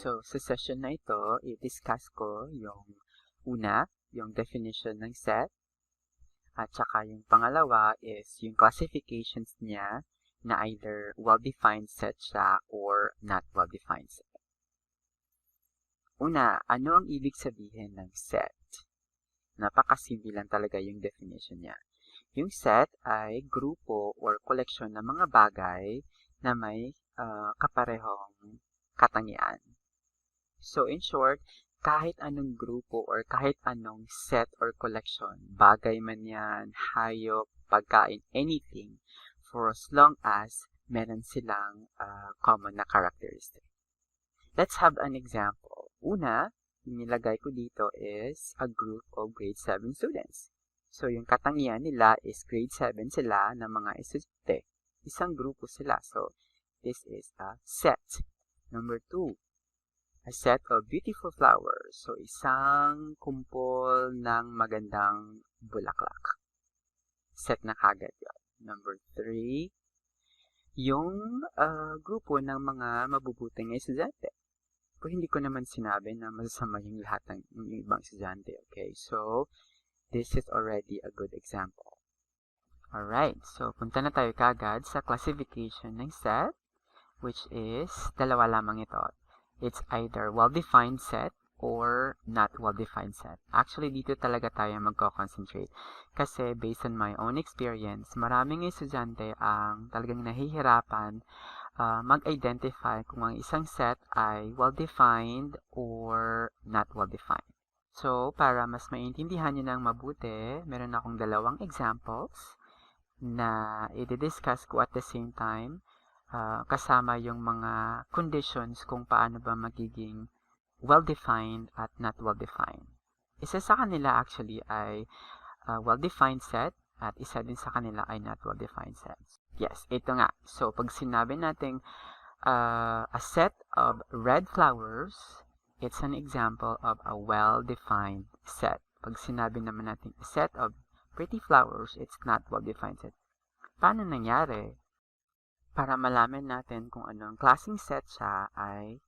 So, sa session na ito, i-discuss ko yung una, yung definition ng set, at saka yung pangalawa is yung classifications niya na either well-defined set siya or not well-defined set. Una, ano ang ibig sabihin ng set? Napakasimple lang talaga yung definition niya. Yung set ay grupo or koleksyon ng mga bagay na may kaparehong katangian. So, in short, kahit anong grupo or kahit anong set or collection, bagay man yan, hayop, pagkain, anything, for as long as meron silang common na characteristic. Let's have an example. Una, yung nilagay ko dito is a group of grade 7 students. So, yung katangian nila is grade 7 sila ng mga estudyante. Isang grupo sila. So, this is a set. Number 2. A set of beautiful flowers. So, isang kumpol ng magandang bulaklak. Set na kagad yun. Number 3, yung grupo ng mga mabubuting estudyante. Pero hindi ko naman sinabi na masasama yung lahat ng yung ibang estudyante. Okay, so, this is already a good example. Alright, so punta na tayo kagad sa classification ng set, which is dalawa lamang ito. It's either well-defined set or not well-defined set. Actually, dito talaga tayo magko-concentrate. Kasi based on my own experience, maraming estudyante ang talagang nahihirapan mag-identify kung ang isang set ay well-defined or not well-defined. So, para mas maintindihan nyo ng mabuti, meron akong dalawang examples na i-discuss ko at the same time kasama yung mga conditions kung paano ba magiging well-defined at not well-defined. Isa sa kanila actually ay well-defined set at isa din sa kanila ay not well-defined sets. Yes, ito nga. So, pag sinabi natin a set of red flowers, it's an example of a well-defined set. Pag sinabi naman natin a set of pretty flowers, it's not well-defined set. Paano nangyari? Para malaman natin kung anong klaseng set siya ay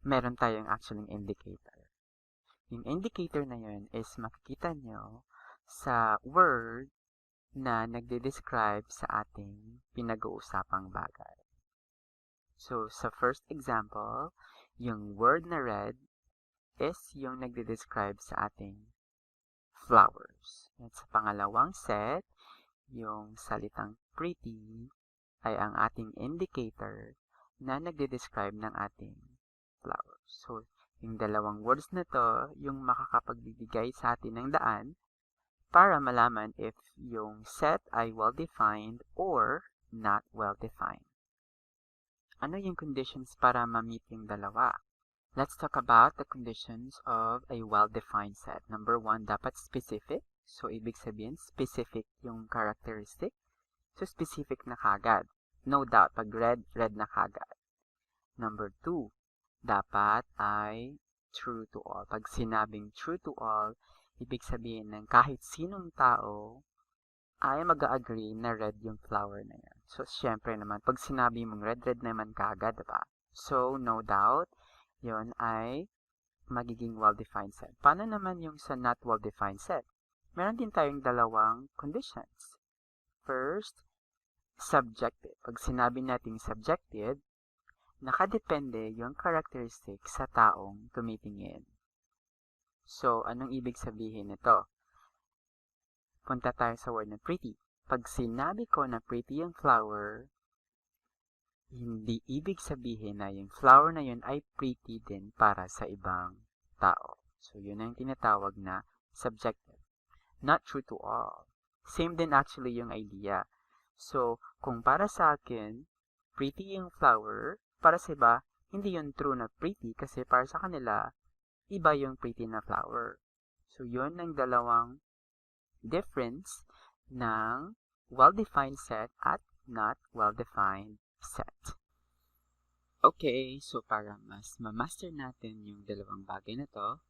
meron tayong actually indicator. Yung indicator na yun is makikita nyo sa word na nagde-describe sa ating pinag-uusapang bagay. So, sa first example, yung word na red is yung nagde-describe sa ating flowers. At sa pangalawang set, yung salitang pretty ay ang ating indicator na nagde-describe ng ating flowers. So, yung dalawang words na to, yung makakapagbibigay sa atin ng daan para malaman if yung set ay well-defined or not well-defined. Ano yung conditions para ma-meet yung dalawa? Let's talk about the conditions of a well-defined set. Number 1, dapat specific. So, ibig sabihin, specific yung characteristic. So, specific na kagad. No doubt, pag red, red na kagad. Number 2, dapat ay true to all. Pag sinabing true to all, ibig sabihin ng kahit sinong tao ay mag-agree na red yung flower na yan. So, syempre naman, pag sinabi mong red, red naman kagad, diba? So, no doubt, yun ay magiging well-defined set. Paano naman yung sa not well-defined set? Meron din tayong dalawang conditions. First, subjective. Pag sinabi nating subjective, nakadepende yung characteristic sa taong tumitingin. So, anong ibig sabihin nito? Punta tayo sa word na pretty. Pag sinabi ko na pretty yung flower, hindi ibig sabihin na yung flower na yun ay pretty din para sa ibang tao. So, yun ang tinatawag na subjective. Not true to all. Same din actually yung idea. So, kung para sa akin, pretty yung flower, para sa iba, hindi yun true na pretty kasi para sa kanila, iba yung pretty na flower. So, yun ang dalawang difference ng well-defined set at not well-defined set. Okay, so para mas ma-master natin yung dalawang bagay na to,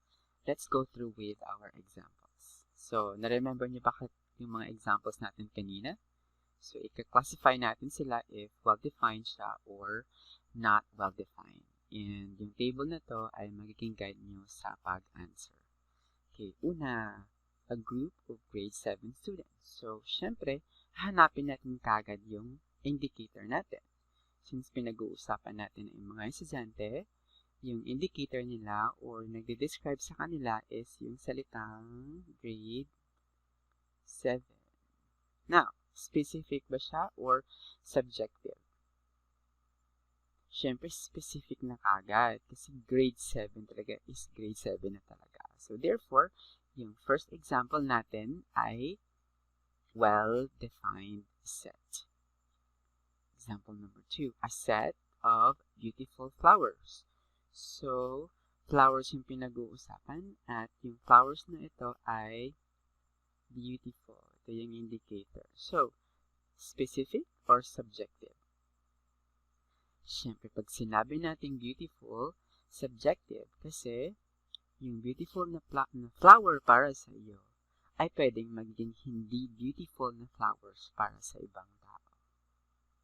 let's go through with our examples. So, na-remember niyo ba yung mga examples natin kanina? So, i-classify natin sila if well-defined siya or not well-defined. And yung table na to ay magiging guide nyo sa pag-answer. Okay, una, a group of grade 7 students. So, syempre, hanapin natin kagad yung indicator natin. Since pinag-uusapan natin yung mga estudyante, yung indicator nila or nagde-describe sa kanila is yung salitang grade 7. Now, specific ba siya or subjective? Siyempre, specific na kagad kasi grade 7 talaga is grade 7 na talaga. So, therefore, yung first example natin ay well-defined set. Example number 2, a set of beautiful flowers. So, flowers yung pinag-uusapan at yung flowers na ito ay beautiful. Ito yung indicator. So, specific or subjective? Siyempre, pag sinabi natin beautiful, subjective kasi yung beautiful na flower para sa iyo ay pwedeng magiging hindi beautiful na flowers para sa ibang tao.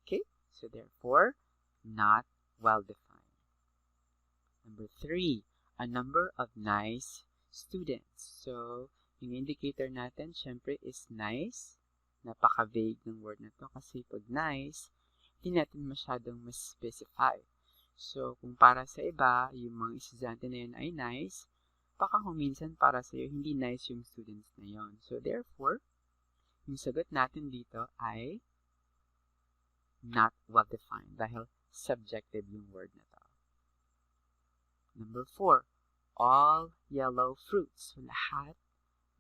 Okay? So, therefore, not well-defined. Number 3, a number of nice students. So, yung indicator natin, syempre, is nice. Napaka-vague ng word na to kasi pag nice, hindi natin masyadong mas specify. So, kung para sa iba, yung mga estudyante na yun ay nice, baka kung minsan para sa iyo, hindi nice yung students na yun. So, therefore, yung sagot natin dito ay not well-defined dahil subjective yung word na to. Number 4, all yellow fruits. So, lahat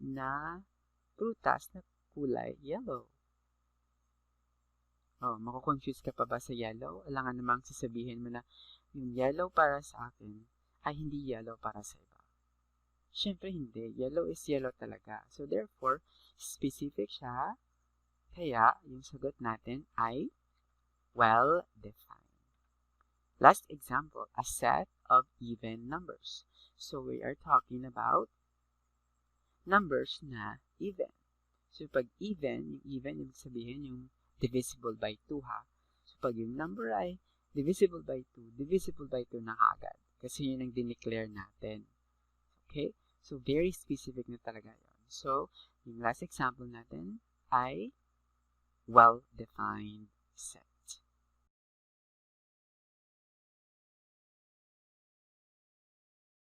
na prutas na kulay yellow. Oh, mako-confuse ka pa ba sa yellow? Alangan namang sasabihin mo na yung yellow para sa akin ay hindi yellow para sa iba. Siyempre hindi. Yellow is yellow talaga. So, therefore, specific siya. Kaya, yung sagot natin ay well-defined. Last example, a set of even numbers. So, we are talking about numbers na even. So, pag even, yung even, ibig sabihin yung divisible by 2 ha. So, pag yung number ay divisible by 2, divisible by 2 na kaagad. Kasi yun ang dineclare natin. Okay? So, very specific na talaga yun. So, yung last example natin ay well-defined set.